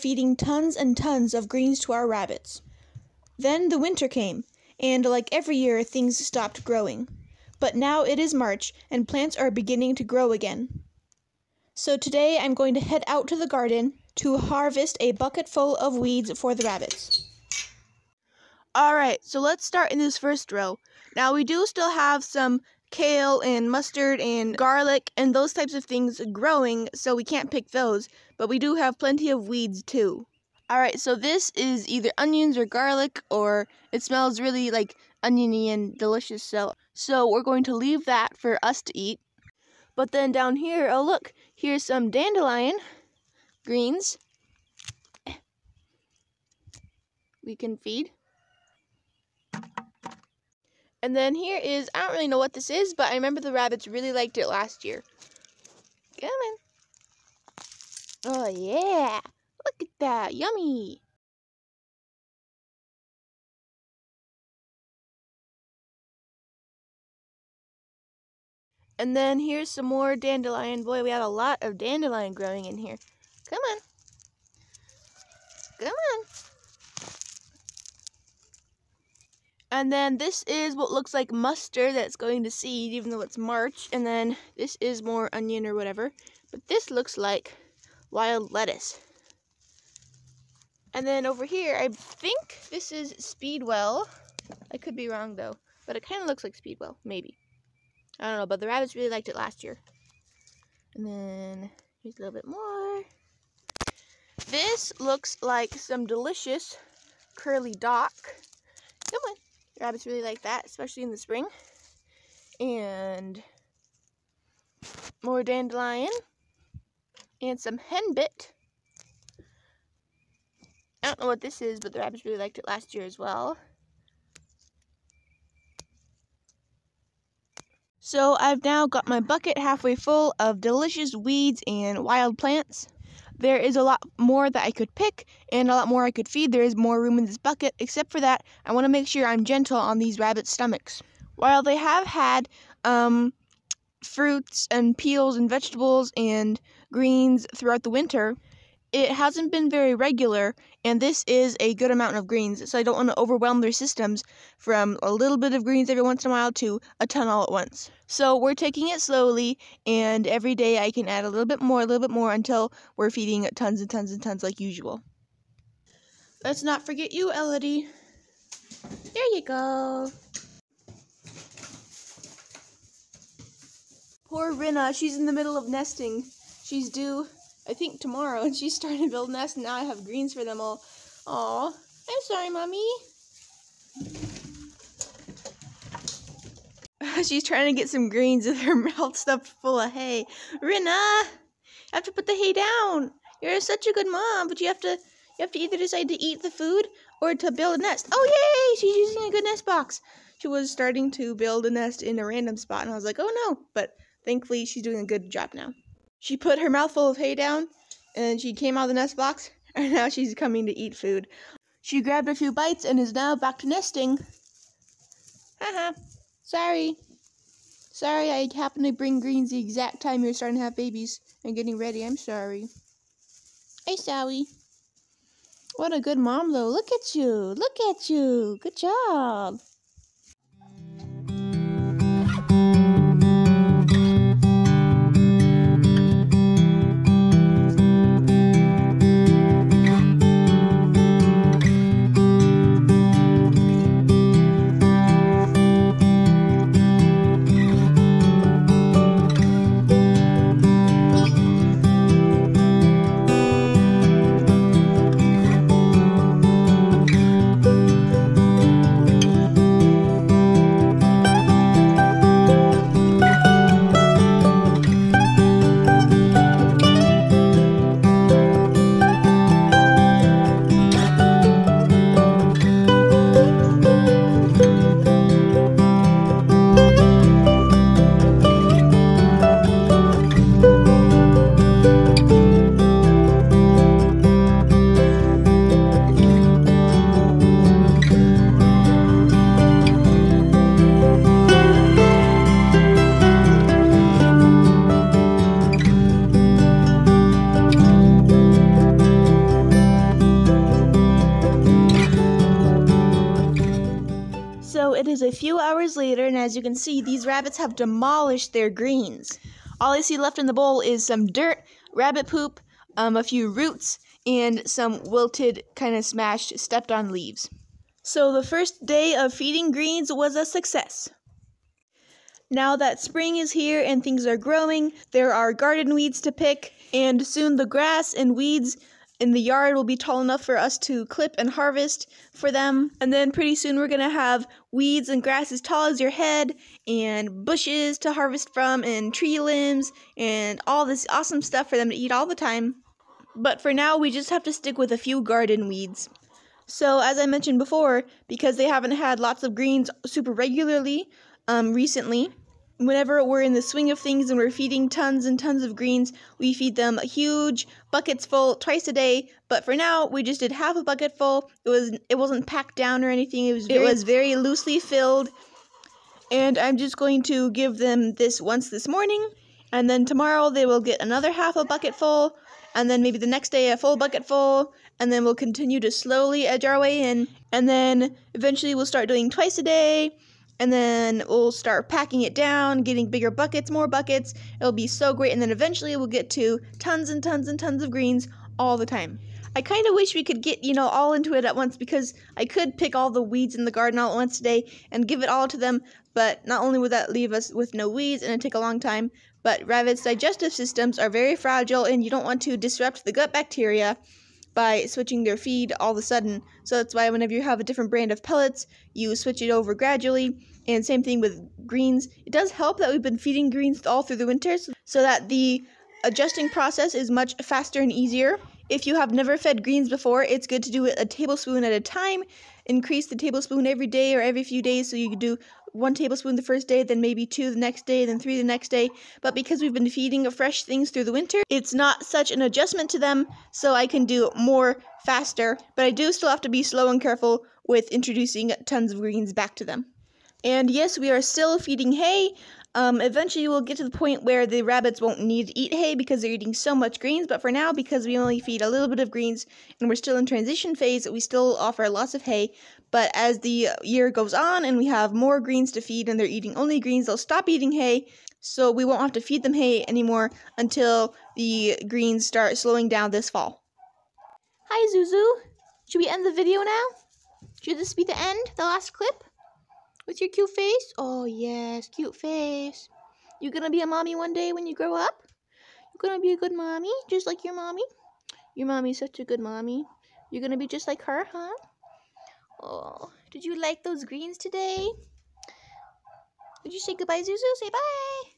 feeding tons and tons of greens to our rabbits. Then the winter came, and like every year, things stopped growing. But now it is March, and plants are beginning to grow again. So today I'm going to head out to the garden to harvest a bucket full of weeds for the rabbits. Alright, so let's start in this first row. Now we do still have some kale and mustard and garlic and those types of things growing, so we can't pick those, but we do have plenty of weeds too. Alright, so this is either onions or garlic, or it smells really like oniony and delicious, so we're going to leave that for us to eat. But then down here, oh look, here's some dandelion greens we can feed. And then here is, I don't really know what this is, but I remember the rabbits really liked it last year. Come on. Oh yeah, look at that, yummy. And then here's some more dandelion. Boy, we have a lot of dandelion growing in here. Come on. Come on. And then this is what looks like mustard that's going to seed, even though it's March. And then this is more onion or whatever. But this looks like wild lettuce. And then over here, I think this is Speedwell. I could be wrong though, but it kind of looks like Speedwell, maybe. I don't know, but the rabbits really liked it last year. And then here's a little bit more. This looks like some delicious curly dock. Come on. Rabbits really like that, especially in the spring. And more dandelion. And some henbit. I don't know what this is, but the rabbits really liked it last year as well. So I've now got my bucket halfway full of delicious weeds and wild plants. There is a lot more that I could pick and a lot more I could feed. There is more room in this bucket. Except for that, I want to make sure I'm gentle on these rabbits' stomachs. While they have had fruits and peels and vegetables and greens throughout the winter, it hasn't been very regular, and this is a good amount of greens, so I don't want to overwhelm their systems from a little bit of greens every once in a while to a ton all at once. So we're taking it slowly, and every day I can add a little bit more until we're feeding tons and tons and tons like usual. Let's not forget you, Elodie. There you go. Poor Rinna, she's in the middle of nesting. She's due, I think, tomorrow, and she's starting to build a nest, and now I have greens for them all. Aw, I'm sorry, Mommy. She's trying to get some greens with her mouth stuffed full of hay. Rinna, you have to put the hay down. You're such a good mom, but you have to either decide to eat the food or to build a nest. Oh, yay! She's using a good nest box. She was starting to build a nest in a random spot, and I was like, oh no, but thankfully she's doing a good job now. She put her mouthful of hay down, and she came out of the nest box, and now she's coming to eat food. She grabbed a few bites and is now back to nesting. Haha. Sorry. Sorry, I happened to bring greens the exact time you're starting to have babies and getting ready. I'm sorry. Hey, Sally. What a good mom, though. Look at you. Look at you. Good job. So it is a few hours later, and as you can see, these rabbits have demolished their greens. All I see left in the bowl is some dirt, rabbit poop, a few roots, and some wilted, kind of smashed, stepped on leaves. So the first day of feeding greens was a success. Now that spring is here and things are growing, there are garden weeds to pick, and soon the grass and weeds in the yard will be tall enough for us to clip and harvest for them. And then pretty soon we're going to have weeds and grass as tall as your head, and bushes to harvest from, and tree limbs, and all this awesome stuff for them to eat all the time. But for now, we just have to stick with a few garden weeds. So as I mentioned before, because they haven't had lots of greens super regularly recently, whenever we're in the swing of things and we're feeding tons and tons of greens, we feed them huge buckets full twice a day. But for now, we just did half a bucket full. It wasn't packed down or anything. It was very loosely filled. And I'm just going to give them this once this morning, and then tomorrow they will get another half a bucket full, and then maybe the next day a full bucket full, and then we'll continue to slowly edge our way in, and then eventually we'll start doing twice a day, and then we'll start packing it down, getting bigger buckets, more buckets. It'll be so great, and then eventually we'll get to tons and tons and tons of greens all the time. I kind of wish we could get, all into it at once, because I could pick all the weeds in the garden all at once today and give it all to them, but not only would that leave us with no weeds and it'd take a long time, but rabbits' digestive systems are very fragile, and you don't want to disrupt the gut bacteria by switching their feed all of a sudden. So that's why whenever you have a different brand of pellets, you switch it over gradually. And same thing with greens. It does help that we've been feeding greens all through the winter, so that the adjusting process is much faster and easier. If you have never fed greens before, it's good to do it a tablespoon at a time. Increase the tablespoon every day or every few days, so you can do 1 tablespoon the first day, then maybe 2 the next day, then 3 the next day. But because we've been feeding fresh things through the winter, it's not such an adjustment to them, so I can do more faster. But I do still have to be slow and careful with introducing tons of greens back to them. And yes, we are still feeding hay. Eventually we'll get to the point where the rabbits won't need to eat hay because they're eating so much greens, but for now, because we only feed a little bit of greens and we're still in transition phase, we still offer lots of hay. But as the year goes on and we have more greens to feed and they're eating only greens, they'll stop eating hay, so we won't have to feed them hay anymore until the greens start slowing down this fall. Hi, Zuzu. Should we end the video now? Should this be the end, the last clip? With your cute face? Oh, yes, cute face. You gonna be a mommy one day when you grow up? You gonna be a good mommy, just like your mommy? Your mommy's such a good mommy. You're gonna be just like her, huh? Oh, did you like those greens today? Did you say goodbye, Zuzu? Say bye.